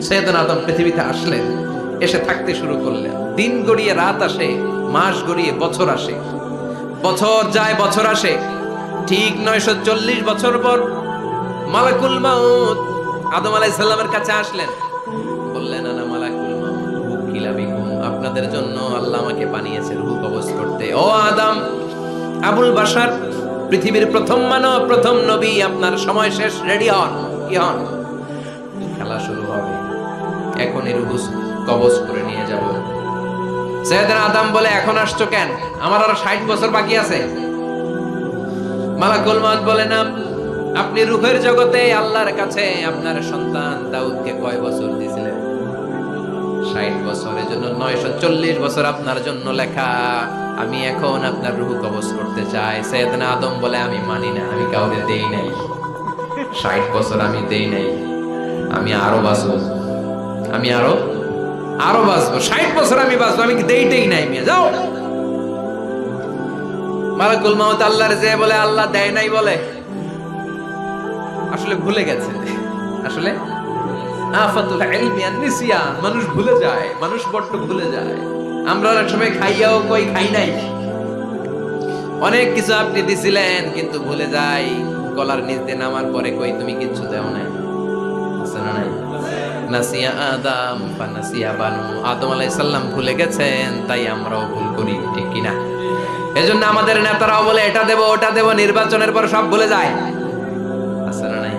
সৈয়দনা আদম পৃথিবীতে আসলেন, এসে থাকতে শুরু করলেন। দিন গড়িয়ে রাত আসে, মাস গড়িয়ে বছর আসে, বছর যায় বছর আসে। ঠিক 940 বছর পর মালাকুল মাউত আদম আলাইহিস সালামের কাছে আসলেন। বললেন, আনা মালাকুল মাউত উকিলা বিকুম, আপনাদের জন্য আল্লাহ আমাকে বানিয়েছে রূহ কবজ করতে। ও আদম, আবুল বাশার, পৃথিবীর প্রথম মানব, প্রথম নবী, আপনার সময় শেষ, রেডি হন। কি হন? খেলা শুরু হবে, এখনই রূহ কবজ করে নিয়ে যাব। সৈয়দনা আদম বলে, এখন আসছো কেন? আমার আরো 60 বছর বাকি আছে। মালাকুল মাউত বলে, না, আপনি রূহের জগতে আল্লাহর কাছে আপনার সন্তান দাউদকে কয় বছর দিয়েছিলেন? 60 বছরের জন্য 940 বছর আপনার জন্য লেখা। আমি এখন আপনার রূহ কবজ করতে চাই। সৈয়দনা আদম বলে, আমি মানি না, আমি কাউকে দেই নাই। 60 বছর আমি দেই নাই, আমি আরো বাঁচবো, আমি আরো বাঁচবো, 60 বছর আমি বাঁচবো, আমি দেইতেই নাই। মেয়ে যাও। মালাকুল মাউত আল্লাহর যে বলে, আল্লাহ দেয় নাই বলে, আসলে ভুলে গেছে। আসলে আফাতুল ইলমি আন-নিসিয়ান, মানুষ ভুলে যায়, মানুষ বড্ড ভুলে যায়। আমরা অনেক সময় খাইয়াও কই খাই নাই। অনেক কিছু আপনি দিছিলেন কিন্তু ভুলে যাই, গলার নিচ দিয়ে নামার পরে কই তুমি কিচ্ছু দাও নাই। আছে না নাই? নাসিয়া আদম ফানাসিয়া বানু, আদম আলাইহিস সালাম ভুলে গেছেন, তাই আমরাও ভুল করি, ঠিক কি না? এজন্য আমাদের নেতারাও বলে এটা দেব ওটা দেব, নির্বাচনের পর সব ভুলে যায়। আছে না নাই?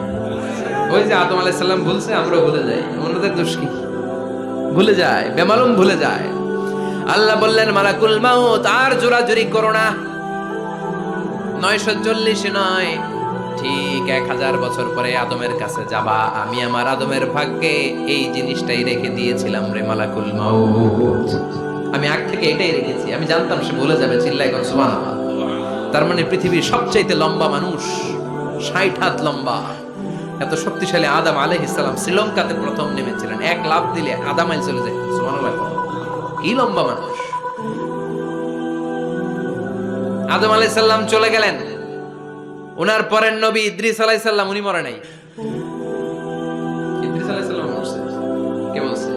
ওই যে আদম আলাইহিস সালাম ভুলছে, আমরাও ভুলে যাই। আমাদের দোষ কি? ভুলে যায়, বেমালুম ভুলে যায়। আল্লাহ বললেন, মালাকুল মাউত আর জোরাজুরি করো না। 940 নয়, ঠিক 1000 বছর পরে আদমের কাছে যাবা। আমি আমার আদমের ভাগ্যে এই জিনিসটাই রেখে দিয়েছিলাম রে মালাকুল মাউত। আমি আগ থেকে এটাই রেখেছি, আমি জানতাম সে ভুলে যাবে। চিল্লাই কোন সুবহানাল্লাহ। তার মানে পৃথিবীর সবচাইতে লম্বা মানুষ, 60 হাত লম্বা, এত শক্তিশালী আদম আলাইহিস সালাম শ্রীলঙ্কাতে প্রথম নেমেছিলেন। এক লাফ দিলে আধা মাইল চলে যায়। সুবহানাল্লাহ। কি লম্বা মানুষ। আদম আলাইহিস সালাম চলে গেলেন। ওনার পরের নবী ইদ্রিস আলাইহিস সালাম, উনি মরে নাই। ইদ্রিস আলাইহিস সালাম মরছে, কে বলছে?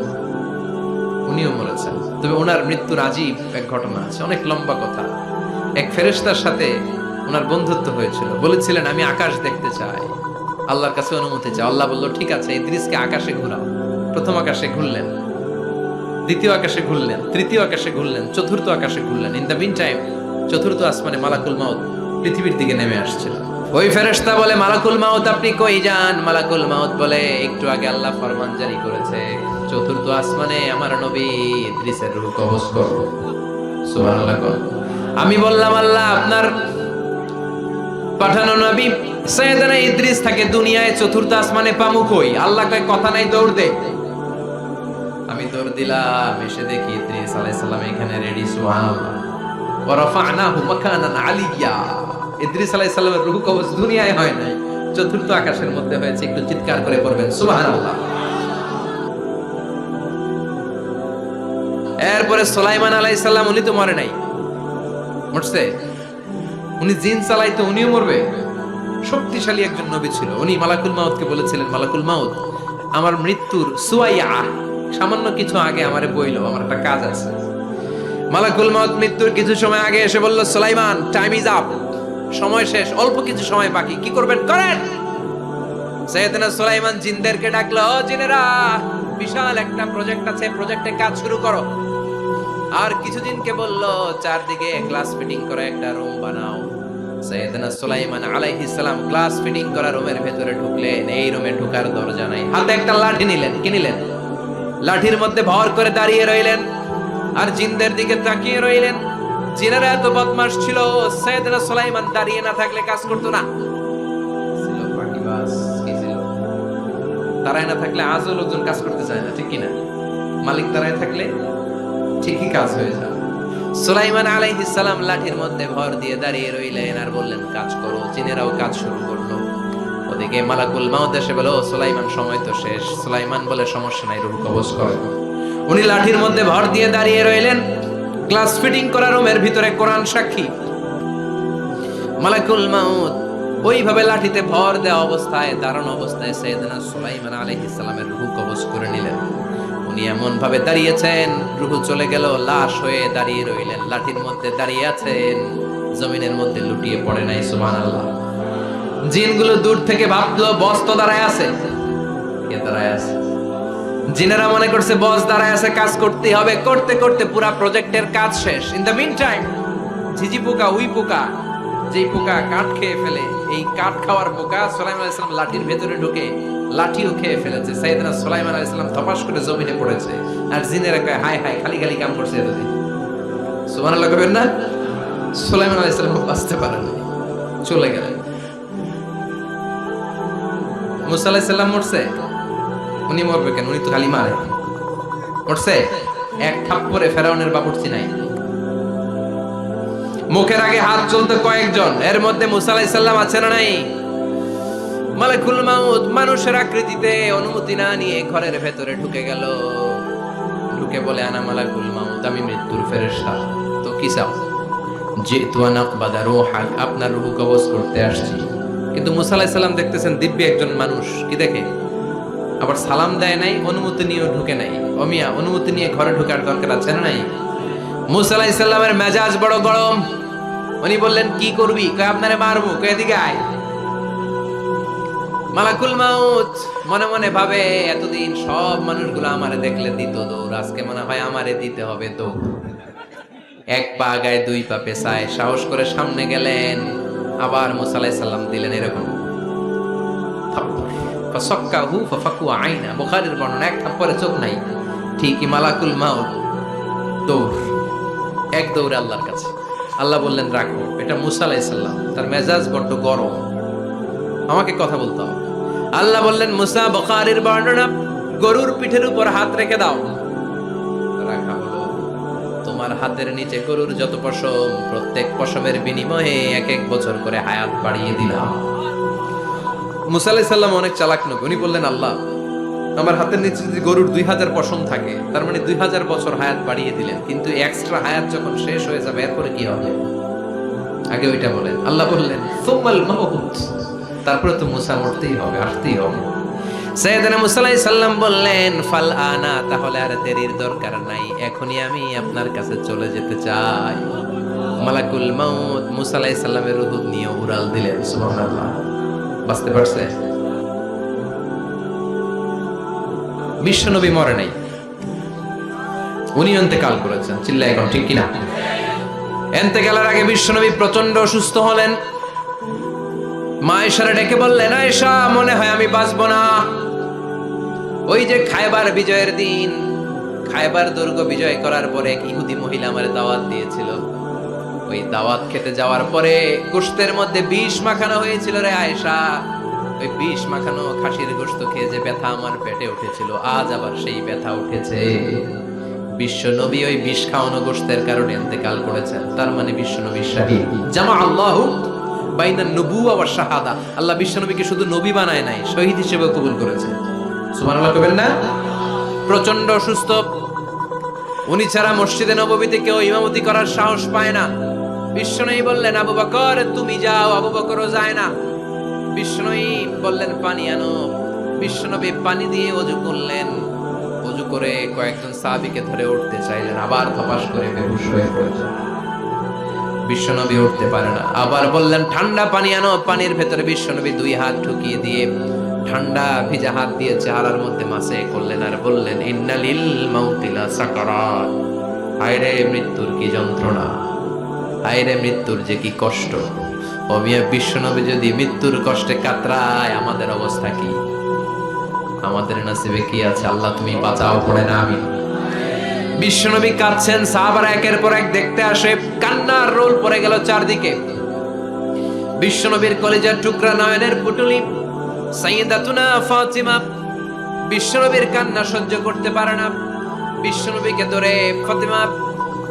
উনিও মরেছেন। তবে ওনার মৃত্যুর আজীব এক ঘটনা আছে, অনেক লম্বা কথা। এক ফেরেশতার সাথে ওনার বন্ধুত্ব হয়েছিল। বলেছিলেন, আমি আকাশ দেখতে চাই, আল্লাহর কাছে অনুমতি চাই। আল্লাহ বলল, ঠিক আছে, ইদ্রিসকে আকাশে ঘুরাও। প্রথম আকাশে ঘুরলেন, দ্বিতীয় আকাশে ঘুরলেন, তৃতীয় আকাশে ঘুরলেন, চতুর্থ আকাশে ঘুরলেন। ইন দ্য মিন টাইম চতুর্থ আসমানে মালাকুল মাউত পৃথিবীর দিকে নেমে আসছিল। ওই ফেরেশতা বলে, মালাকুল মাউত আপনি কই যান? মালাকুল মাউত বলে, একটু আগে আল্লাহ ফরমান জারি করেছে, চতুর্থ আসমানে আমার নবী ইদ্রিসের রূহ কবজ করো। সুবহানাল্লাহ। আমি বললাম, আল্লাহ আপনার পাঠানো নবী সৈয়দনা ইদ্রিস থাকে দুনিয়ায়, চতুর্থ আসমানে পামু কই? আল্লাহ কয়, কথা নাই, দৌড় দে। আমি দৌড় দিলাম, এসে দেখি ইদ্রিস আলাইহিস সালাম এখানে রেডি। সুবহানাল্লাহ। ওয়া রাফা'নাহু মাকানান আলিয়্যা। ইদ্রিস আলাইহিস সালামের রূহ কবজ দুনিয়ায় হয় নাই, চতুর্থ আকাশের মধ্যে হয়েছে। একটু চিৎকার করে পড়বেন সুবহানাল্লাহ। এরপরে সুলাইমান আলাইহিস সালাম, উনি তো মরে নাই, মরছে। উনি জিন চালাইতো, উনিও মরবে। শক্তিশালী একজন নবী ছিল। উনি মালাকুল মাউতকে বলেছিলেন, মালাকুল মাউত আমার মৃত্যুর সুয়াইয়া, সামান্য কিছু আগে আমারে বইলো, আমার একটা কাজ আছে। মালাকুল মাউত মৃত্যুর কিছু সময় আগে এসে বলল, সুলাইমান টাইম ইজ আপ, সময় শেষ, অল্প কিছু সময় বাকি, কি করবেন করেন। সাইয়েদনা সুলাইমান জিনদেরকে ডাকলো, ও জিনেরা, বিশাল একটা প্রজেক্ট আছে, প্রজেক্টে কাজ শুরু করো। আর কিছুদিনকে বলল, চারদিকে গ্লাস ফিটিং করা একটা রুম বানাও। সাইয়েদনা সুলাইমান আলাইহিস সালাম গ্লাস ফিটিং করা রুমের ভেতরে ঢুকলেন। এই রুমে ঢোকার দরজা নাই, হাতে একটা লাঠি নিলেন। কি নিলেন? লাঠির মধ্যে ভর করে দাঁড়িয়ে রইলেন আর জিনদের দিকে তাকিয়ে রইলেন। জিনেরা এত বদমাশ ছিল, সাইয়েদনা সুলাইমান দাঁড়িয়ে না থাকলে কাজ করতো না। ছিল পাটিবাস, কি ছিল? দাঁড়ায় না থাকলে আজও লোকজন কাজ করতে চায় না, ঠিক কিনা? মালিক দাঁড়ায় থাকলে ঠিকই কাজ হয়ে যায়। সুলাইমান আলাইহিস সালাম লাঠির মধ্যে ভর দিয়ে দাঁড়িয়ে রইলেন আর বললেন, কাজ করো। জিনেরাও কাজ শুরু করলো। ওদিকে মালাকুল মাউত এসে বলে, ও সুলাইমান সময় তো শেষ। সুলাইমান বলে, সমস্যা নাই, রূহ কবজ করো। উনি লাঠির মধ্যে ভর দিয়ে দাঁড়িয়ে রইলেন। গ্লাস ফিটিং করা রুমের ভিতরে কোরআন সাক্ষী। মালাকুল মাউত ওইভাবে লাঠিতে ভর দেওয়া অবস্থায়, দাঁড়ানো অবস্থায় সাইয়েদনা সুলাইমান আলাইহিস সালামের রূহ কবজ করে নিলেন। উনি এমন ভাবে দাঁড়িয়েছেন, রূহ চলে গেল, লাশ হয়ে দাঁড়িয়ে রইলেন। লাঠির মধ্যে দাঁড়িয়ে আছেন, জমিনের মধ্যে লুটিয়ে পড়ে নাই। সুবহানাল্লাহ। জিনগুলো দূর থেকে ভাবলো বস তো দাঁড়ায় আছে। কে দাঁড়ায় আছে? জিনেরা মনে করছে বস দাঁড়ায় আছে, কাজ করতে হবে। করতে করতে পুরা প্রজেক্টের কাজ শেষ। ইন দ্য মিন টাইম ঝিঝি পোকা, উই পোকা, যেই পোকা কাঠ খেয়ে ফেলে, এই কাঠ খাওয়ার পোকা সুলাইমান আলাইহিস সালাম লাঠির ভেতরে ঢুকে লাঠিও খেয়ে ফেলেছে। সাইয়েদনা সুলাইমান আলাইহিস সালাম ধপাস করে জমিনে পড়েছে। আর জিনেরা কয় হায় হায়, খালি খালি কাম করছে এতদিন। সুবহানাল্লাহ কবেন না? সুলাইমান আলাইহিস সালাম বাঁচতে পারেন, চলে গেলেন। মুসা আলাইহিস সালাম মরছে, উনি মরবে কেন? উনি তো খালি মারে। মরছে এক থাপ্পড়ে ফেরাউনের বাবুর্চি নাই। মুখের আগে হাত চলতে কয়েকজন, এর মধ্যে মুসা আলাইহিস সালাম আছে না নাই? মালাকুল মাউত মানুষের আকৃতিতে অনুমতি না নিয়ে ঘরের ভেতরে ঢুকে গেল। ঢুকে বলে আনা মালাকুল মাউত, আমি মৃত্যুর ফেরেশতা। তো কি চাও? জিতু আন আকবাদা রূহাক, আপনার রূহ কবজ করতে আসছি। কিন্তু মুসা আলাইহিস সালাম দেখতেছেন দিব্য একজন মানুষ, কি দেখে? আবার সালাম দেয় নাই, অনুমতি নিয়েও ঢুকে নাই। অমিয়া অনুমতি নিয়ে ঘরে ঢোকার দরকার আছে না নাই? মুসা আলাইহিস সালামের মেজাজ বড় গরম। উনি বললেন কি করবি? কয় আপনারে মারবো। কয় এদিকে আয়। মালাকুল মাউত মনে মনে ভাবে এতদিন সব মানুষগুলো আমারে দেখলে দিত দৌড়, আজকে মনে হয় আমারে দিতে হবে দৌড়। এক পা গায়ে দুই পা পেছায় সাহস করে সামনে গেলেন। আবার মুসা আলাইহিস সালাম দিলেন এরকম থাপ্পড়। ফাসাক্কাহু ফাফাকু আইনা, বুখারীর বর্ণনা, এক থাপ্পড়ে চোখ নাই। ঠিকই মালাকুল মাউত দৌড়, এক দৌড়ে আল্লাহর কাছে। আল্লাহ বললেন রাখো, এটা মুসা আলাইহিস সালাম, তার মেজাজ বড্ড গরম, আমাকে কথা বলতে হবে। আল্লাহ বললেন মুসা, বুখারীর বর্ণনা, গরুর পিঠের উপর হাত রেখে দাও। রাখা হলো। তোমার হাতের নিচে গরুর যত পশম, প্রত্যেক পশমের বিনিময়ে এক এক বছর করে হায়াত বাড়িয়ে দিলাম। মুসা আলাইহিস সালাম অনেক চালাক নবী। উনি বললেন আল্লাহ, আমার হাতের নিচে যদি গরুর 2000 পশম থাকে, তার মানে 2000 বছর হায়াত বাড়িয়ে দিলেন। কিন্তু এক্সট্রা হায়াত যখন শেষ হয়ে যাবে এরপরে কি হবে? আগে ওইটা বলেন। আল্লাহ বললেন সুমাল মাউত, তারপরে তো মুসা মরতেই হবে, আসতেই হবে। সাইয়েদনা মুসা আলাইহিস সালাম বললেন ফাল আনা, তাহলে আর দেরির দরকার নাই, এখনই আমি আপনার কাছে চলে যেতে চাই। মালাকুল মাউত মুসা আলাইহিস সালামের রূহ নিয়ে উড়াল দিলেন। সুবহানাল্লাহ। বাঁচতে পারছে? বিশ্বনবী মরে নাই, উনি ইন্তেকাল করেছেন। চিল্লায় এখন ঠিক কিনা? ইন্তেকালের আগে বিশ্বনবী প্রচন্ড অসুস্থ হলেন। মা আয়েশারে ডেকে বললেন, আয়েশা মনে হয় আমি বাঁচবো না। ওই যে খায়বার বিজয়ের দিন, খায়বার দুর্গ বিজয় করার পরে এক ইহুদি মহিলা আমারে দাওয়াত দিয়েছিল। ওই দাওয়াত খেতে যাওয়ার পরে গোশতের মধ্যে বিষ মাখানো হয়েছিল রে আয়েশা। ওই বিষ মাখানো খাসির গোশত খেয়ে যে ব্যথা আমার পেটে উঠেছিল, আজ আবার সেই ব্যথা উঠেছে। বিশ্ব নবী ওই বিষ খাওয়ানো গোশতের কারণে ইন্তেকাল করেছেন। তার মানে বিশ্ব নবী শাহীদ। জামা আল্লাহু বাইনা নবুওয়া ওয়া শাহাদা, আল্লাহ বিশ্ব নবীকে শুধু নবী বানায় নাই, শহীদ হিসেবে কবুল করেছে। সুবহানাল্লাহ কবেন না? প্রচন্ড অসুস্থ, উনি ছাড়া মসজিদে নববীতে কেউ ইমামতি করার সাহস পায় না। বিশ্বনবী বললেন আবু বকর তুমি যাও, আবু বকরও যায় না। বিশ্বনবী বললেন পানি আনো। বিশ্বনবী পানি দিয়ে ওযু করলেন। ওযু করে কয়েকজন সাহাবীকে ধরে উঠতে চাইলেন, আবার ধপাস করে বেহুশ হয়ে পড়লেন। বিশ্বনবী উঠতে পারে না। আবার বললেন ঠান্ডা পানি আনো। পানির ভেতরে বিশ্বনবী দুই হাত ঢুকিয়ে দিয়ে ঠান্ডা ভিজা হাত দিয়ে চেহারার মধ্যে মাসে করলেন আর বললেন ইন্নালিল মাউতিলা সাকারাত, হায়রে মৃত্যুর কি যন্ত্রণা, হায়রে মৃত্যুর যে কি কষ্ট। ও মিয়া, বিশ্বনবী যদি মৃত্যুর কষ্টে কাতরায়, আমাদের অবস্থা কি? আমাদের নসিবে কি আছে? আল্লাহ তুমি বাঁচাও, পড়ে না আমি। বিশ্বনবী কাঁদছেন, সাহাবারা একের পর এক দেখতে আসে, কান্নার রোল পড়ে গেল চারদিকে। বিশ্বনবীর কলিজার টুকরা নয়নের পুটুলি সাইয়্যিদাতুনা ফাতিমা বিশ্বনবীর কান্না সহ্য করতে পারে না। বিশ্বনবীকে ধরে ফাতিমা,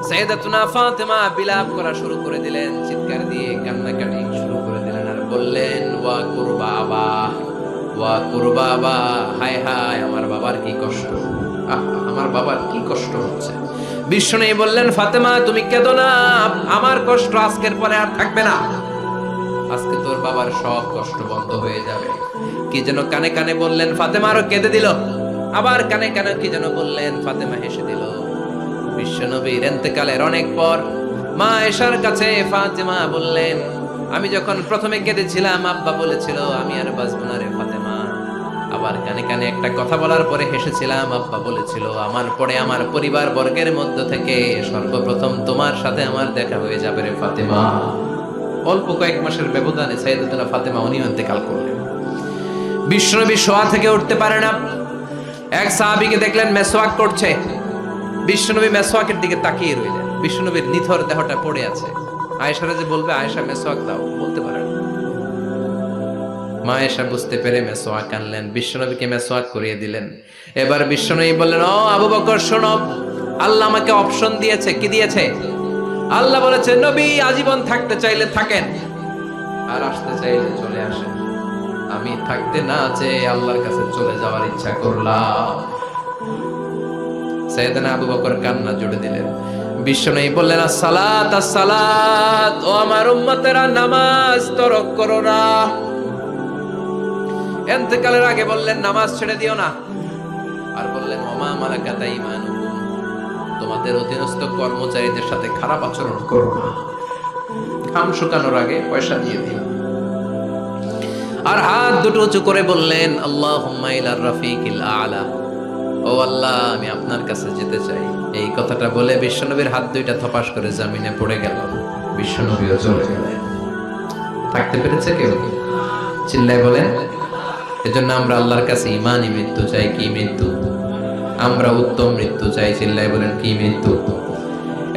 সাইয়্যিদাতুনা ফাতিমা বিলাপ করা শুরু করে দিলেন, চিৎকার দিয়ে কান্নাকাটি শুরু করে দিলেন আর বললেন ওয়া কুরবাবা, ওয়া কুরবাবা, হায় হায় আমার বাবার কি কষ্ট, আমার বাবার কি কষ্ট হচ্ছে। বিশ্বনবী বললেন ফাতেমা তুমি কেঁদো না, আমার কষ্ট আজকের পরে আর থাকবে না। আজকে তোর বাবার সব কষ্ট বন্ধ হয়ে যাবে। কি যেন কানে কানে বললেন, ফাতেমা আরো কেঁদে দিল। আবার কানে কানে কি যেন বললেন, ফাতেমা হেসে দিল। বিশ্বনবীর ইন্তেকালের অনেক পর মা আয়েশার কাছে ফাতেমা বললেন, আমি যখন প্রথমে কেঁদেছিলাম আব্বা বলেছিল আমি আর বাঁচবো না রে ফাতেমা। আবার কানে কানে একটা কথা বলার পরে হেসেছিলাম, আব্বা বলেছিল আমার পরে আমার পরিবার বর্গের মধ্য থেকে সর্বপ্রথম তোমার সাথে আমার দেখা হয়ে যাবে রে ফাতেমা। অল্প কয়েক মাসের ব্যবধানে সাইয়েদাতুনা ফাতেমা উনিও ইন্তেকাল করলেন। বিশ্বনবী শোয়া থেকে উঠতে পারে না। এক সাহাবীকে দেখলেন মেসওয়াক করছে। বিশ্বনবী মেসওয়াকের দিকে তাকিয়ে রইলেন। বিশ্বনবীর নিথর দেহটা পড়ে আছে। আয়েশারা যে বলবে আয়েশা মেসওয়াক দাও, বলতে পারে না। মা আয়েশা বুঝতে পেরে মেসওয়াক আনলেন, বিশ্বনবীকে মেসওয়াক করিয়ে দিলেন। এবার বিশ্বনবী বললেন, ও আবু বকর শোনো, আল্লাহ আমাকে অপশন দিয়েছে। কি দিয়েছে? আল্লাহ বলেছে নবী আজীবন থাকতে চাইলে থাকেন, আর আসতে চাইলে চলে আসেন। আমি থাকতে না চেয়ে আল্লাহর কাছে চলে যাওয়ার ইচ্ছা করলাম। সাইয়েদনা আবু বকর কান্না জুড়ে দিলেন। বিশ্বনবী বললেন, আসসালাত আসসালাত, ও আমার উম্মতেরা নামাজ তরক করো না। ইন্তেকালের আগে বললেন নামাজ ছেড়ে দিও না। আর বললেন, ওমা মালাকাত আইমানুকুম, তোমাদের অধীনস্থ কর্মচারীদের সাথে খারাপ আচরণ করো না। ঘাম শুকানোর আগে পয়সা দিয়ে দিও। আর হাত দুটো উঁচু করে বললেন, আল্লাহুম্মা ইলার রাফিকিল আ'লা, ও আল্লাহ আমি আপনার কাছে যেতে চাই। এই কথাটা বলে বিশ্বনবীর হাত দুইটা থপাস করে জমিনে পড়ে গেল। বিশ্বনবীও চলে গেলেন। থাকতে পেরেছে কেউ? চিল্লায় বলেন। এজন্য আমরা আল্লাহর কাছে ঈমানি মৃত্যু চাই। কি মৃত্যু? আমরা উত্তম মৃত্যু চাই। চিল্লায় বলেন, কি মৃত্যু?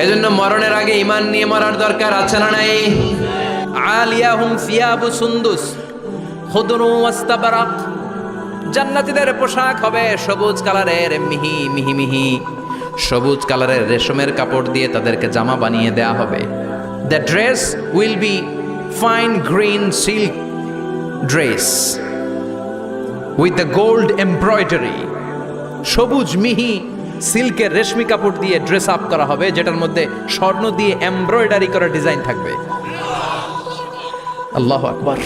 এজন্য মরণের আগে ঈমান নিয়ে মরার দরকার আছে না নাই? আলিয়াহুম সিয়াবু সুন্দুস খুদরু ওয়াস্তাবরাক, জান্নাতীদের পোশাক হবে সবুজ কালারের, মিহি মিহি মিহি সবুজ কালারের রেশমের কাপড় দিয়ে তাদেরকে জামা বানিয়ে দেয়া হবে। The dress will be fine green silk dress with the gold embroidery. সবুজ মিহি সিল্কের রেশমি কাপড় দিয়ে ড্রেস আপ করা হবে, যেটার মধ্যে স্বর্ণ দিয়ে এমব্রয়ডারি করা ডিজাইন থাকবে। আল্লাহু আকবার।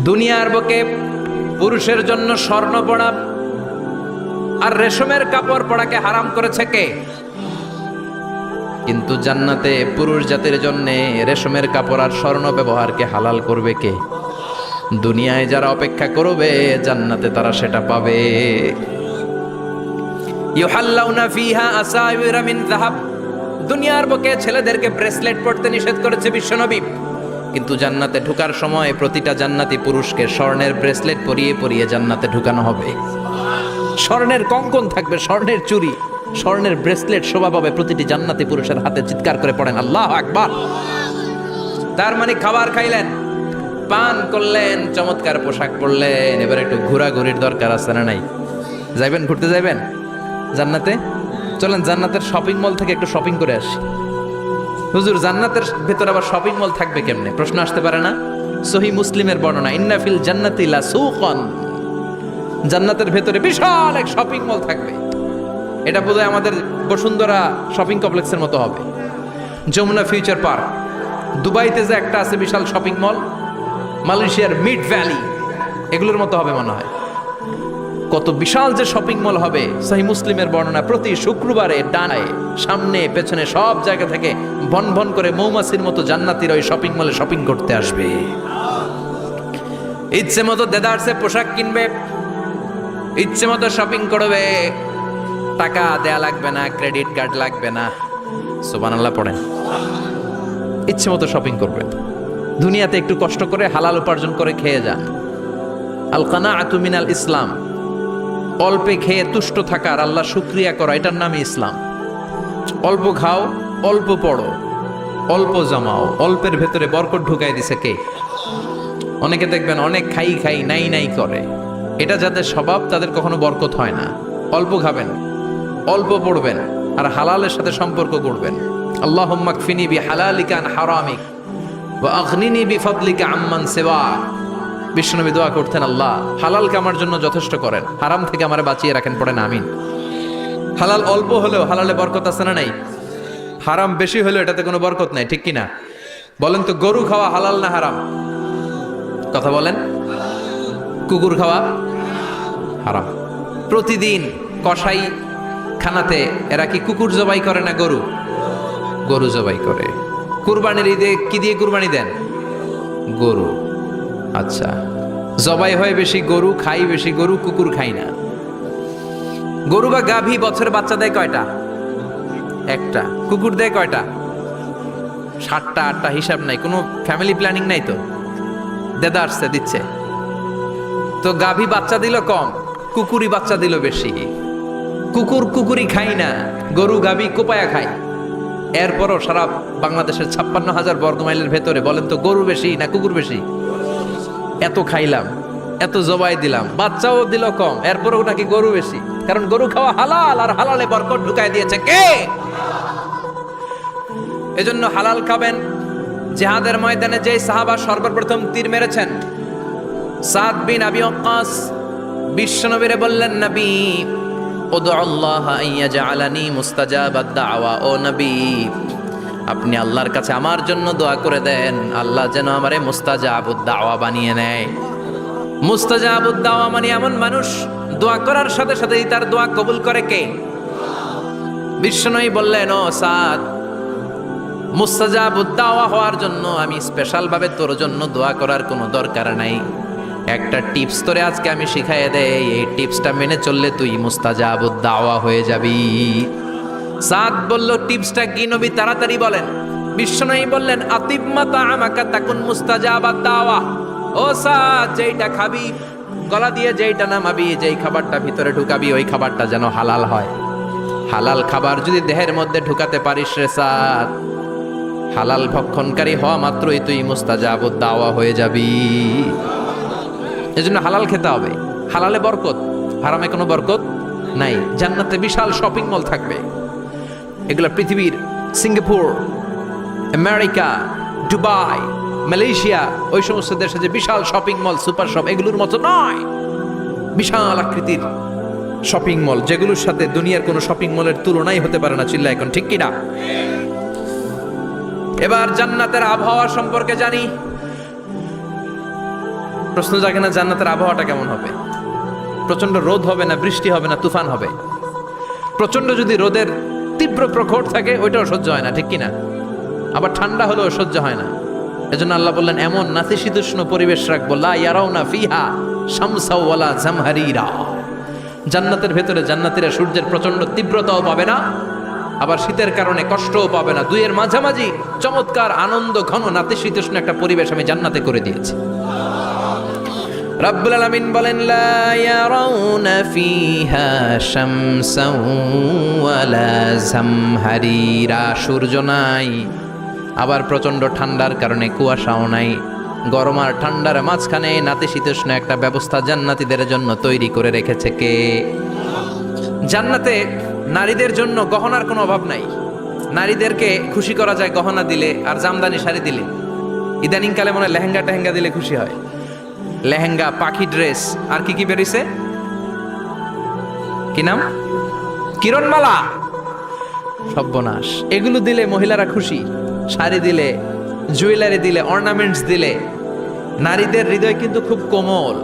দুনিয়ার বুকে পুরুষের জন্য স্বর্ণ পরা আর রেশমের কাপড় পরাকে হারাম করেছে কে? কিন্তু জান্নাতে পুরুষ জাতির জন্য রেশমের কাপড় আর স্বর্ণ ব্যবহারকে হালাল করবে কে? দুনিয়ায় যারা অপেক্ষা করবে জান্নাতে তারা সেটা পাবে। ইউহাল্লাউনা ফিহা আসাইরা মিন যাহাব, দুনিয়ার বুকে ছেলেদেরকে ব্রেসলেট পরতে নিষেধ করেছে বিশ্বনবী, কিন্তু জান্নাতে ঢোকার সময় প্রতিটা জান্নাতি পুরুষকে স্বর্ণের ব্রেসলেট পরিয়ে পরিয়ে জান্নাতে ঢুকানো হবে। স্বর্ণের কঙ্কন থাকবে, স্বর্ণের চুড়ি, স্বর্ণের ব্রেসলেট শোভা পাবে প্রতিটি জান্নাতি পুরুষের হাতে। চিৎকার করে পড়েন আল্লাহু আকবার। তার মানে খাবার খাইলেন, পান করলেন, চমৎকার পোশাক পরলেন, এবার একটু ঘোরাঘুরির দরকার আছে না নাই? যাইবেন, ঘুরতে যাইবেন জান্নাতে? চলেন জান্নাতের শপিং মল থেকে একটু শপিং করে আসি। হুজুর জান্নাতের ভেতর আবার শপিং মল থাকবে কেমনে? প্রশ্ন আসতে পারে না? সহিহ মুসলিমের বর্ণনা, ইন্না ফিল জান্নাতি লা সুকান, জান্নাতের ভেতরে বিশাল এক শপিং মল থাকবে। এটা বোধহয় আমাদের বসুন্ধরা শপিং কমপ্লেক্সের মতো হবে, যমুনা ফিউচার পার্ক। দুবাইতে যে একটা আছে বিশাল শপিং মল, মালয়েশিয়ার মিড ভ্যালি, এগুলোর মতো হবে মনে হয়। কত বিশাল যে শপিং মল হবে। সহিহ মুসলিমের বর্ণনা, প্রতি শুক্রবারে ডানায় সামনে পেছনে সব জায়গা থেকে ভন ভন করে মৌমাছির মতো জান্নাতীরা ওই শপিং মলে শপিং করতে আসবে। ইচ্ছে মতো দেদারসে পোশাক কিনবে, ইচ্ছে মতো শপিং করবে, টাকা দেয়া লাগবে না, ক্রেডিট কার্ড লাগবে না। সুবহানাল্লাহ পড়েন। ইচ্ছে মতো শপিং করবেন। দুনিয়াতে একটু কষ্ট করে হালাল উপার্জন করে খেয়ে যান। আল কানাআতু মিনাল ইসলাম, অল্পে খেয়ে তুষ্ট থাকার, আল্লাহ শুকরিয়া করা, এটার নামই ইসলাম। অল্প খাও, অল্প পড়ো, অল্প জমাও, অল্পের ভেতরে বরকত ঢুকাই দিছে কে? অনেকে দেখবেন অনেক খাই খাই নাই নাই করে, এটা যাদের স্বভাব তাদের কখনো বরকত হয় না। অল্প খাবেন, অল্প পড়বেন, আর হালালের সাথে সম্পর্ক করবেন। আল্লাহুম্মা কফিনি বিহালালিকা আন হারামিক ওয়া আগনিনি বিফাদলিকা আম্মান সিওয়াক। বিশ্বনবী দোয়া করতেন, আল্লাহ হালালকে আমার জন্য যথেষ্ট করেন, হারাম থেকে আমারে বাঁচিয়ে রাখেন। পড়েন আমিন। হালাল অল্প হলেও হালালে বরকত আছে না নাই? হারাম বেশি হলেও এটাতে কোনো বরকত নাই, ঠিক কিনা? বলেন তো গরু খাওয়া হালাল না হারাম? কথা বলেন। কুকুর খাওয়া হারাম। প্রতিদিন কসাই খানাতে এরা কি কুকুর জবাই করে না গরু? গরু জবাই করে। কুরবানির ঈদে কি দিয়ে কুরবানি দেন? গরু। আচ্ছা, জবাই হয় বেশি গরু, খাই বেশি গরু, কুকুর খাই না। গরু বা গাভী বছরে বাচ্চা দেয় কয়টা? একটা। কুকুর দেয় কয়টা? 7টা 8টা, হিসাব নাই, কোনো ফ্যামিলি প্ল্যানিং নাই তো, দেদা আসছে দিচ্ছে। তো গাভী বাচ্চা দিল কম, কুকুরই বাচ্চা দিল বেশি। কুকুরি খাই না, গরু গাভী কোপায়া খাই। এরপরও সারা বাংলাদেশের 56,000 বর্গমাইলের ভেতরে বলেন তো গরু বেশি না কুকুর বেশি? এত খাইলাম, এত জবাই দিলাম, বাচ্চাও দিল কম, এরপরও নাকি গরু বেশি। কারণ গরু খাওয়া হালাল, আর হালালে বরকত ঢুকাই দিয়েছে কে? এজন্য হালাল খাবেন। জিহাদের ময়দানে যে সাহাবা সর্বপ্রথম তীর মেরেছেন, সাদ বিন আবি ওয়াক্কাস, বিশ্বনবীরে বললেন, নবী উদউ আল্লাহ আইয়াজআলানি মুস্তাজাবাদ দাওয়া। ও নবী, আপনি আল্লাহর কাছে আমার জন্য দোয়া করে দেন, আল্লাহ যেন আমারে মুস্তাজাবুদ দাওয়া বানিয়ে নেয়। মুস্তাজাবুদ দাওয়া মানে এমন মানুষ দোয়া করার সাথে সাথেই তার দোয়া কবুল করে কে? বিশ্বনবী বললেন, ও সাদ, মুস্তাজাবুদ দাওয়া হওয়ার জন্য আমি স্পেশাল ভাবে তোর জন্য দোয়া করার কোনো দরকার নাই। একটা টিপস তোরে আজকে আমি শিখাইয়ে দেই, এই টিপসটা মেনে চললে তুই মুস্তাজাবুদ দাওয়া হয়ে যাবি। সাদ বলল, টিপসটা কি নবী? তাড়াতাড়ি বলেন। বিশ্বনবী বললেন, আতিব মা তাআমাকা তাকুন মুস্তাজাবাদ দাওয়া। ও সাদ, যেইটা খাবি, গলা দিয়ে যেইটা নামাবি, যেই খাবারটা ভিতরে ঢুকাবি, ওই খাবারটা যেন হালাল হয়। হালাল খাবার যদি দেহের মধ্যে ঢুকাতে পারিস রে সাদ, হালাল ভক্ষণকারী হওয়া মাত্রই তুই মুস্তাজাবুদ দাওয়া হয়ে যাবি। এজন্য হালাল খেতে হবে। হালালে বরকত, হারামে কোনো বরকত নাই। জান্নাতে বিশাল শপিং মল থাকবে। এগুলো পৃথিবীর সিঙ্গাপুর, আমেরিকা, দুবাই, মালয়েশিয়া, ওই সমস্ত দেশে যে বিশাল শপিং মল, সুপার শপ, এগুলোর মতো নয়। বিশাল আকৃতির শপিং মল, যেগুলোর সাথে দুনিয়ার কোনো শপিং মলের তুলনাই হতে পারে না। চিল্লা এখন ঠিক কিনা? এবার জান্নাতের আবহাওয়া সম্পর্কে জানি। প্রশ্ন জাগে না, জান্নাতের আবহাওয়াটা কেমন হবে? প্রচন্ড রোদ হবে না বৃষ্টি হবে না তুফান হবে? প্রচন্ড যদি রোদের তীব্র প্রখর থাকে ওইটাও সহ্য হয় না, ঠিক কিনা? আবার ঠান্ডা হলেও সহ্য হয় না। এজন্য আল্লাহ বললেন, এমন নাতিশীতোষ্ণ পরিবেশ রাখবো, লা ইয়ারাউনা ফিহা শামসাও ওয়ালা জামহারিরা। জান্নাতের ভেতরে জান্নাতীরা সূর্যের প্রচন্ড তীব্রতাও পাবে না, আবার শীতের কারণে কষ্টও পাবে না। দুইয়ের মাঝামাঝি চমৎকার আনন্দ ঘন নাতিশীতোষ্ণ একটা পরিবেশ আমি জান্নাতে করে দিয়েছি। রাব্বুল আলামিন বলেন, লা ইয়ারাউনা ফিহা শামসাও ওয়ালা জামহারিরা। সূর্য নাই, আবার প্রচন্ড ঠান্ডার কারণে কুয়াশাও নাই। গরম আর ঠান্ডার মাঝখানে নাতিশীতোষ্ণ একটা ব্যবস্থা জান্নাতীদের জন্য তৈরি করে রেখেছে কে? জান্নাতে নারীদের জন্য গহনার কোনো অভাব নাই। নারীদেরকে খুশি করা যায় গহনা দিলে আর জামদানি শাড়ি দিলে। ইদানিং কালে মনে হয় লেহেঙ্গা টেহেঙ্গা দিলে খুশি হয়। লেহেঙ্গা, পাখি ড্রেস, আর কি কি বেরিয়েছে, কি নাম? কিরণমালা, সর্বনাশ। এগুলো দিলে মহিলারা খুশি। শাড়ি দিলে, জুয়েলারি দিলে, অর্নামেন্টস দিলে। নারীদের হৃদয় কিন্তু খুব কোমল।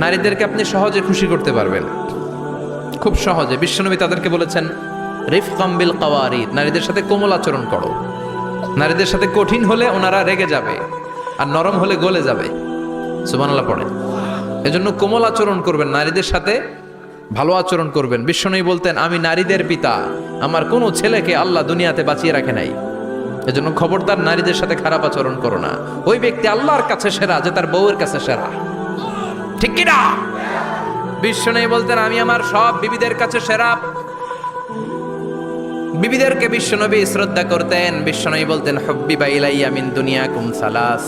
নারীদেরকে আপনি সহজে খুশি করতে পারবেন, খুব সহজে। বিশ্বনবী তাদেরকে বলেছেন, রিফকাম বিল কাওয়ারিদ, নারীদের সাথে কোমল আচরণ করো। নারীদের সাথে কঠিন হলে ওনারা রেগে যাবে, আর নরম হলে গলে যাবে। সুবহানাল্লাহ পড়ে। এজন্য কোমল আচরণ করবেন, নারীদের সাথে ভালো আচরণ করবেন। বিশ্বনবী বলতেন, আমি নারীদের পিতা, আমার কোনো ছেলেকে আল্লাহ দুনিয়াতে বাঁচিয়ে রাখে নাই। এজন্য খবরদার নারীদের সাথে খারাপ আচরণ করো না। ওই ব্যক্তি আল্লাহর কাছে সেরা যে তার বউয়ের কাছে সেরা, ঠিক কি না? বিশ্বনবী বলতেন, আমি আমার সব বিবিদের কাছে সেরা। বিবিদেরকে বিশ্বনবী শ্রদ্ধা করতেন। বিশ্বনবী বলতেন, হুব্বিবা ইলাইয়া মিন দুনিয়াকুম সালাস,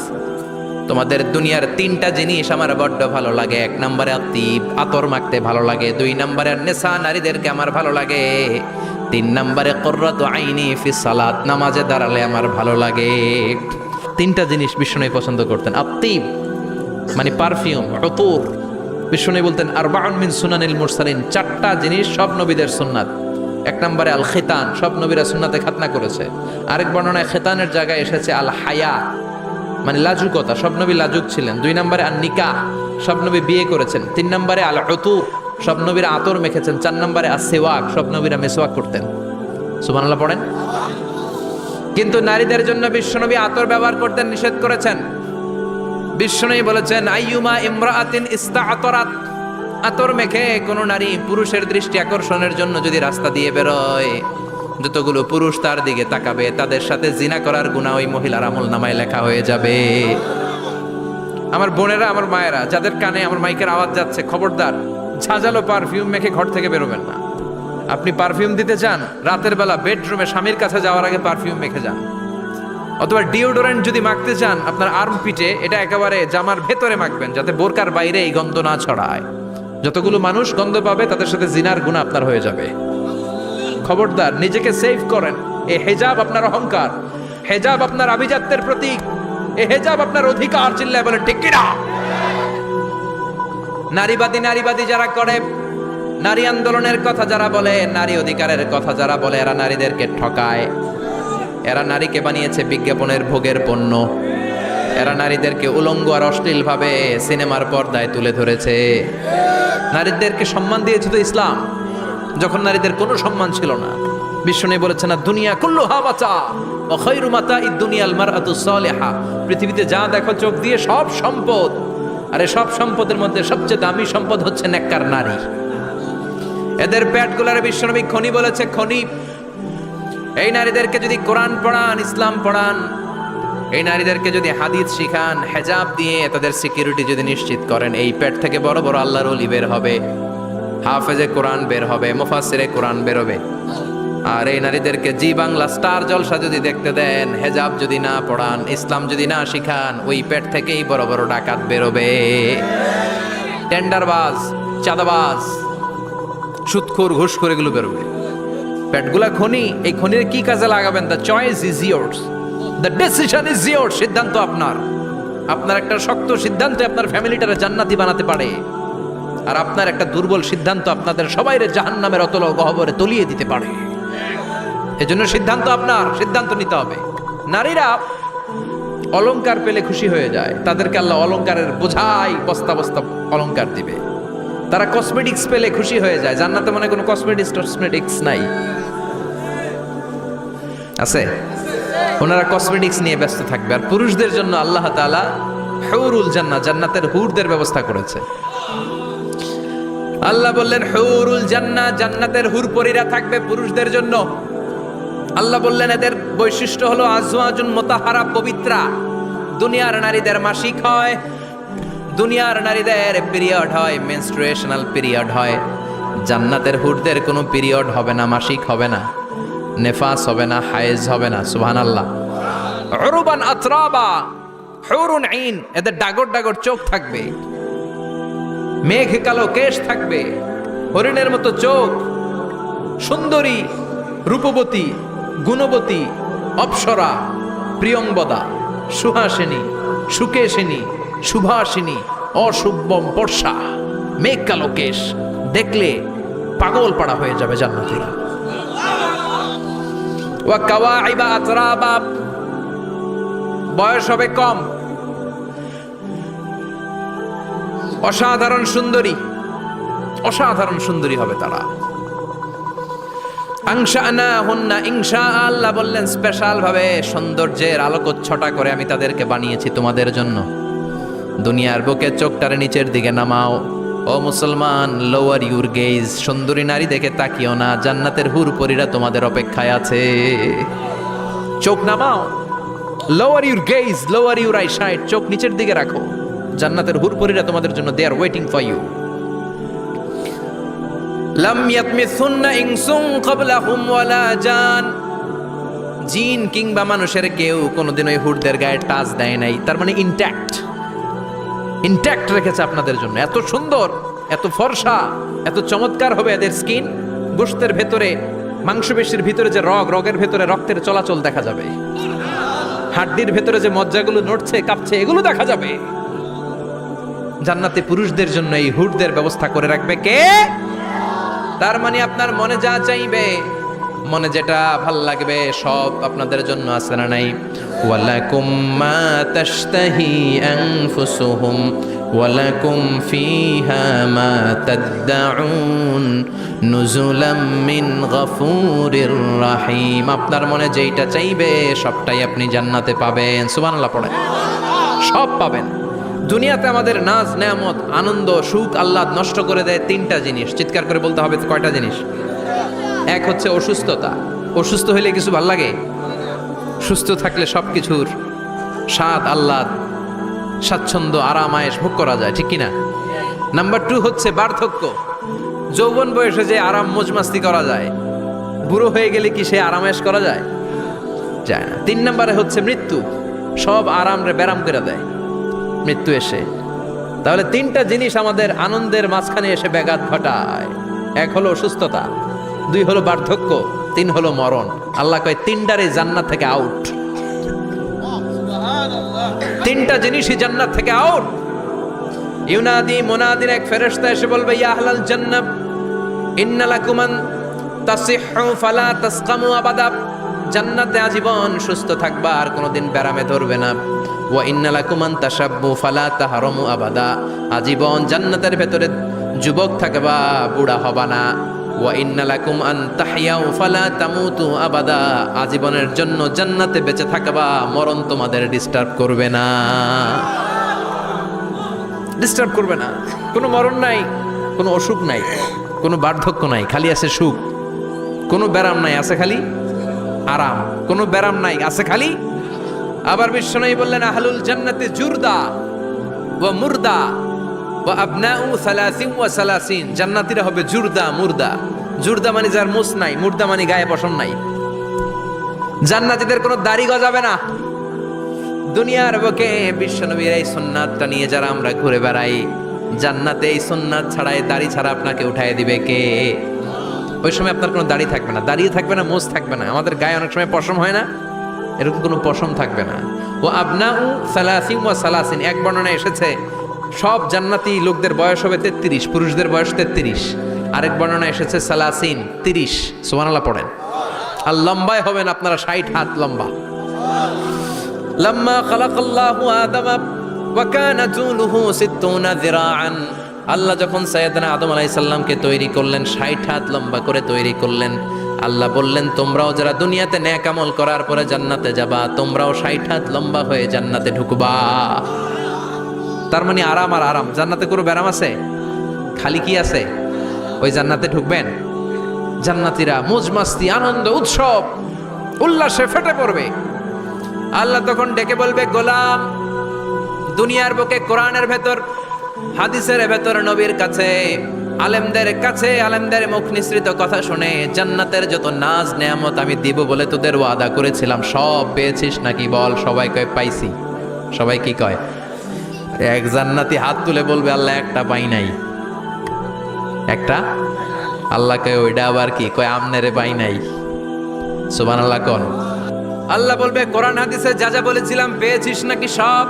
তোমাদের দুনিয়ার 3টা জিনিস আমার বড্ড ভালো লাগে। 1 নম্বরে আতিব, আতর মাখতে ভালো লাগে। 2 নম্বরে নেশা, নারীদেরকে আমার ভালো লাগে। 3 নম্বরে কুররাতু আইনি ফি সালাত, নামাজে দাঁড়ালে আমার ভালো লাগে। 3টা জিনিস বিশ্বনবী পছন্দ করতেন। আতিব মানে পারফিউম, উতুর। বিশ্বনবী বলতেন, আরবাউন মিন সুনানিল মুরসালিন, 4টা জিনিস সব নবীদের সুন্নাত। এক নম্বরে আল খিতান, সব নবীরা সুন্নাতে খাতনা করেছে। আরেক বর্ণনায় খিতানের জায়গায় এসেছে আল হায়া, মানে লাজুকতা, সব নবী লাজুক ছিলেন। 2 নম্বরে আন নিকাহ, সব নবী বিয়ে করেছেন। 3 নম্বরে আল উতুর, সব নবীরা আতর মেখেছেন। 4 নম্বরে আসওয়াক, সব নবীরা মেসওয়াক করতেন। সুবহানাল্লাহ পড়েন। কিন্তু নারীদের জন্য বিশ্বনবী আতর ব্যবহার করতে নিষেধ করেছেন। বিশ্বনবী বলেছেন আইয়ুমা ইমরাআতিন ইস্তাআতরাত, আতর মেখে কোন নারী পুরুষের দৃষ্টি আকর্ষণের জন্য যদি রাস্তা দিয়ে বেরোয়, যতগুলো পুরুষ তার দিকে তাকাবে তাদের সাথে জিনা করার গুনাহ ওই মহিলার আমলনামায় লেখা হয়ে যাবে। আমার বোনেরা, আমার মায়েরা, যাদের কানে আমার মাইকের আওয়াজ যাচ্ছে, খবরদার ঝাঁঝালো পারফিউম মেখে ঘর থেকে বেরোবেন না। আপনি পারফিউম দিতে চান, রাতের বেলা বেডরুমে স্বামীর কাছে যাওয়ার আগে পারফিউম মেখে যান। অথবা ডিওডোরেন্ট যদি মাখতে চান, আপনার আর্মপিটে এটা একেবারে জামার ভেতরে মাখবেন, যাতে বোরকার বাইরে এই গন্ধ না ছড়ায়। যতগুলো মানুষ গন্ধ পাবে তাদের সাথে জিনার গুনাহ আপনার হয়ে যাবে। খবরদার, নিজেকে সেভ করেন। এই হেজাব আপনার অহংকার, হেজাব আপনার আভিজাত্যের প্রতীক, এই হেজাব আপনার অধিকার। চিল্লায় বলে ঠিক কিনা? নারীবাদী যারা করে, নারী আন্দোলনের কথা যারা বলে, নারী অধিকারের কথা যারা বলে, এরা নারীদেরকে ঠকায়। এরা নারীকে বানিয়েছে বিজ্ঞাপনের ভোগের পণ্য। এরা নারীদেরকে উলঙ্গ আর অশ্লীল ভাবে সিনেমার পর্দায় তুলে ধরেছে। নারীদেরকে সম্মান দিয়েছে তো ইসলাম, যখন নারীদের কোনো সম্মান ছিল না। বিশ্বনবী বলেছেন না, দুনিয়া কুল্লুহা মাতা ওয়া খায়রু মাতা'id দুনিয়াল মারআতুস সালিহা। পৃথিবীতে যা দেখো চোখ দিয়ে সব সম্পদ, আর এই সব সম্পদের মধ্যে সবচেয়ে দামি সম্পদ হচ্ছে নেককার নারী। এদের পেটগুলার বিশ্বনবী খনি বলেছে, খনি। এই নারীদেরকে যদি কোরআন পড়ান, ইসলাম পড়ান, এই নারীদেরকে যদি হাদিস শিখান, হেজাব দিয়ে তাদের সিকিউরিটি যদি নিশ্চিত করেন, এই পেট থেকে বড় বড় আল্লাহর ওলি বের হবে, হাফেজে কোরআন বের হবে, মুফাসসিরে কোরআন বের হবে। আর এই নারীদেরকে জি বাংলা স্টার জলসা যদি দেখতে দেন, হেজাব যদি না পড়ান, ইসলাম যদি না শিখান, ওই পেট থেকেই বড় বড় ডাকাত বেরোবে, টেন্ডারবাজ, চাঁদাবাজ, সুদখোর, ঘুষখোর, এগুলো বেরোবে। পেটগুলা খনি, এই খনির কি কাজে লাগাবেন? The choice is years, the decision is years. সিদ্ধান্ত আপনার। আপনার একটা শক্ত সিদ্ধান্ত আপনার ফ্যামিলিটারে জান্নাতি বানাতে পারে, আর আপনার একটা দুর্বল সিদ্ধান্ত আপনাদের সবাইরে জাহান্নামের অতল গহ্বরে তলিয়ে দিতে পারে। এজন্য সিদ্ধান্ত আপনার, সিদ্ধান্ত নিতে হবে। নারীরা অলংকার পেলে খুশি হয়ে যায়, তাদেরকে আল্লাহ অলংকারের বোঝাই বস্তা বস্তা অলংকার দিবে। তারা কসমেটিক্স পেলে খুশি হয়ে যায়। জান্নাতে মনে কোনো কসমেটিক্স নাই, আছে? ওনারা কসমেটিক্স নিয়ে ব্যস্ত থাকবে। আর পুরুষদের জন্য আল্লাহ তাআলা হুরুল জান্নাহ, জান্নাতের হুরদের ব্যবস্থা করেছে। আল্লাহ বললেন হুরুল জান্নাহ, জান্নাতের হুর পরীরা থাকবে পুরুষদের জন্য। আল্লাহ বললেন এদের বৈশিষ্ট্য হলো আজওয়াজুন মুতাহহারা, পবিত্রা। দুনিয়ার নারীদের মাসিক হয়, দুনিয়ার নারীদের পিরিয়ড হয়, মেনস্ট্রুয়েশনাল পিরিয়ড হয়। জান্নাতের হুরদের কোনো পিরিয়ড হবে না, মাসিক হবে না, নেফাস হবে না, হায়েজ হবে না। সুবহানাল্লাহ। উরবান আতরাবা, হুরুন আইন, এদের ডাগর ডাগর চোখ থাকবে, মেঘ কালো কেশ থাকবে, হরিণের মতো চোখ, সুন্দরী, রূপবতী, গুণবতী, অপ্সরা, প্রিয়ংবদা, সুহাসিনী, সুকেশিনী, সুভাষিনী, অশুভম বর্ষা, মেঘ কালো কেশ, দেখলে পাগল পাড়া হয়ে যাবে জান্নাতীরা। ওয়া কাওয়াইবা আতরাবা, বয়স হবে কম, অসাধারণ সুন্দরী, অসাধারণ সুন্দরী হবে তারা। আনশানাহুন্না ইনশা, আল্লাহ বললেন স্পেশাল ভাবে সৌন্দর্যের আলোকচ্ছটা করে আমি তাদেরকে বানিয়েছি তোমাদের জন্য। দুনিয়ার বুকে চোখটারে নিচের দিকে নামাও। ও মুসলমান, লোয়ার ইউর গেজ, সুন্দরী নারী দেখে তাকিও না, জান্নাতের হুর পরীরা তোমাদের অপেক্ষায় আছে। চোখ নামাও, lower your gauge, lower your eyesight, চোখ নিচের দিকে রাখো। জান্নাতের হুর পরীরা তোমাদের জন্য, দে আর ওয়েটিং ফর ইউ। লাম ইয়াতমিসুন্না ইনসুন ক্বাবলাহুম ওয়ালা জান, জিন কিংবা মানুষের কেউ কোনোদিন ওই হুরদের গায়ে টাচ দেয় নাই। তার মানে ইনট্যাক্ট রেখেছে আপনাদের জন্য। এত সুন্দর, এত ফর্সা, এত চমৎকার হবে এদের স্কিন। গোশতের ভেতরে, মাংসপেশির ভিতরে যে রগের ভেতরে রক্তের চলাচল দেখা যাবে, হাড্ডির ভেতরে যে মজ্জাগুলো নড়ছে কাঁপছে এগুলো দেখা যাবে। জান্নাতে পুরুষদের জন্য এই হুরদের ব্যবস্থা করে রাখবে কে? তার মানে আপনার মনে যা চাইবে মনে যেটা ভাল লাগবে সব আপনাদের জন্য আছে না নাই? ওয়ালাকুম মা তাশতাহি আনফুসুহুম ওয়ালাকুম ফিহা মা তাদদাউন নুজুলাম মিন গফুরির রহিম। আপনার মনে যেইটা চাইবে সবটাই আপনি জান্নাতে পাবেন। সুবহানাল্লাহ পড়েন। সব পাবেন। দুনিয়াতে আমাদের নাজ নেয়ামত আনন্দ সুখ আল্লাহ নষ্ট করে দেয় তিনটা জিনিস। চিৎকার করে বলতে হবে কয়টা জিনিস? এক হচ্ছে অসুস্থতা। অসুস্থ হইলে কিছু ভাল লাগে? সুস্থ থাকলে সব কিছুর স্বাদ আহ্লাদ স্বাচ্ছন্দ্য আরাম আয়েশ ভোগ করা যায়, ঠিক কিনা? নাম্বার 2 হচ্ছে বার্ধক্য। যৌবন বয়সে যে আরাম মজমাস্তি করা যায়, বুড়ো হয়ে গেলে কি সে আরাম আয়েশ করা যায়? যায় না। 3 নম্বরে হচ্ছে মৃত্যু। সব আরাম রে ব্যারাম করে দেয় মৃত্যু এসে। তাহলে 3টা জিনিস আমাদের আনন্দের মাঝখানে এসে ব্যাঘাত ঘটায়। 1 হলো অসুস্থতা, 2 হলো বার্ধক্য, 3 হলো মরণ। আল্লাহ কয় 3টারে জান্নাত থেকে আউট। 3টা জিনিসই জান্নাত থেকে আউট। ইউনাদি মুনাদির এক ফেরেশতা এসে বলবে, ইয়া আহলাল জান্নাহ ইন্না লাকুম আন তাসিহু ফালা তাসকামু আবাদা। জান্নাতে আজীবন সুস্থ থাকবা, আর কোনোদিন ব্যারামে ধরবে না। ওয়া ইন্না লাকুম আন তাশাব্বু ফালা তাহরামু আবাদা। আজীবন জান্নাতের ভেতরে যুবক থাকবা, বুড়া হবা না। ওয়া ইন্না লাকুম আন তাহইয়াউ ফালা তামুতু আবাদা। আজীবনের জন্য জান্নাতে বেঁচে থাকবা, মরণ তোমাদের ডিস্টার্ব করবে না। ডিস্টার্ব করবে না। কোনো মরণ নাই, কোনো অসুখ নাই, কোনো বার্ধক্য নাই, খালি আছে সুখ। কোনো ব্যারাম নাই, আছে খালি আরাম। কোনো ব্যারাম নাই, আছে খালি। আবার বিশ্বনবী বললেন, আহলুল জান্নাতে জুরদা ওয়া মুরদা ওয়া আবনাউ 30 ওয়া 30। জান্নাতীরা হবে জুরদা মুরদা। জুরদা মানে যার মুছ নাই, মুরদা মানে গায়ে পশম নাই। জান্নাতীদের কোনো দাড়ি গজাবে না। দুনিয়ার বুকে বিশ্বনবীর এই সুন্নাতটা নিয়ে যারা আমরা ঘুরে বেড়াই, জান্নাতে এই সুন্নাত ছাড়াই দাড়ি ছাড়া আপনাকে উঠায় দিবে কে? ওই সময় আপনার কোনো দাড়ি থাকবে না, দাড়িও থাকবে না, মোজ থাকবে না। আমাদের গায়ে অনেক সময় পশম হয় না, এরকম কোনো পশম থাকবে না। ও আবনাউ 30 ওয়া 30। এক বর্ণনা এসেছে সব জান্নাতি লোকদের বয়স হবে 33, পুরুষদের বয়স 33। আরেক বর্ণনা এসেছে 30। সুবহানাল্লাহ পড়েন। আর লম্বায় হবেন আপনারা 60 হাত লম্বা। লাম্মা খালাকাল্লাহু আদামা ওয়া কানা তুলুহু 60 যিরাআন। আল্লাহ যখন সাইয়েদনা আদম আলাইহিস সালামকে তৈরি করলেন, 60 হাত লম্বা করে তৈরি করলেন। আল্লাহ বললেন, তোমরাও যারা দুনিয়াতে নেক আমল করার পরে জান্নাতে যাবা, তোমরাও 60 হাত লম্বা হয়ে জান্নাতে ঢুকবা। তার মানে আরাম আর আরাম। জান্নাতে কোনো ব্যারাম আছে? খালি কি আছে? ওই জান্নাতে ঢুকবেন, জান্নাতীরা মজমাস্তি আনন্দ উৎসব উল্লাসে ফেটে পড়বে। আল্লাহ তখন ডেকে বলবে, গোলাম, দুনিয়ার বুকে কোরআনের ভেতর হাদিসের ভেতর নবীর কাছে আলেমদের মুখ নিঃসৃত কথা শুনে জান্নাতের যত নাজ নেয়ামত আমি দিব বলে তোদের ওয়াদা করেছিলাম, সব পেয়েছিস নাকি বল? সবাই কয় পাইছি। সবাই কি কয়? এক জান্নাতি হাত তুলে বলবে, আল্লাহ একটা পাই নাই। একটা? আল্লাহ কয় ওইটা আবার কি? কয় আমনেরে পাই নাই। সুবহানাল্লাহ কোন? আল্লাহ বলবে, কোরআন হাদিসে যা যা বলেছিলাম পেয়েছিস নাকি সব?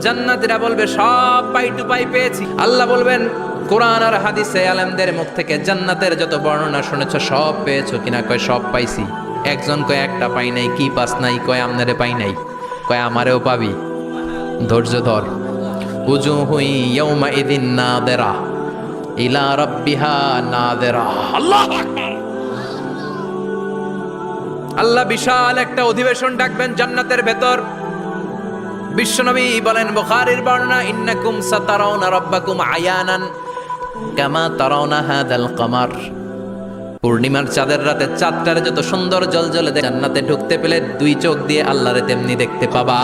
জান্নাতীরা বলবে, সব পাই টু পাই পেয়েছি। আল্লাহ বলবেন, কোরআন আর হাদিসে আলেমদের মুখ থেকে জান্নাতের যত বর্ণনা শুনেছো সব পেয়েছো কিনা? কয় সব পাইছি। একজন কয় একটা পাই নাই। কি পাস নাই? কয় আমনেরে পাই নাই। কয় আমারেও পাবি, ধৈর্য ধর। উজুহুই ইয়াউমা ইযিন নাযিরা ইলা রাব্বিহা নাযিরা। আল্লাহু আকবার। আল্লাহ বিশাল একটা অধিবেশন ডাকবেন জান্নাতের ভেতর। বিশ্বনবী বলেন, বুখারীর বর্ণনা, ইন্নাকুম সাতারাউনা রাব্বাকুম আয়ানান কামা তারাউনা হাদাল কমার। পূর্ণিমার চাঁদের রাতে চাঁদটারে যত সুন্দর জ্বলজ্বলে জান্নাতে ঢুকতে পেলে 2 চোখ দিয়ে আল্লাহরে তেমনি দেখতে পাবা।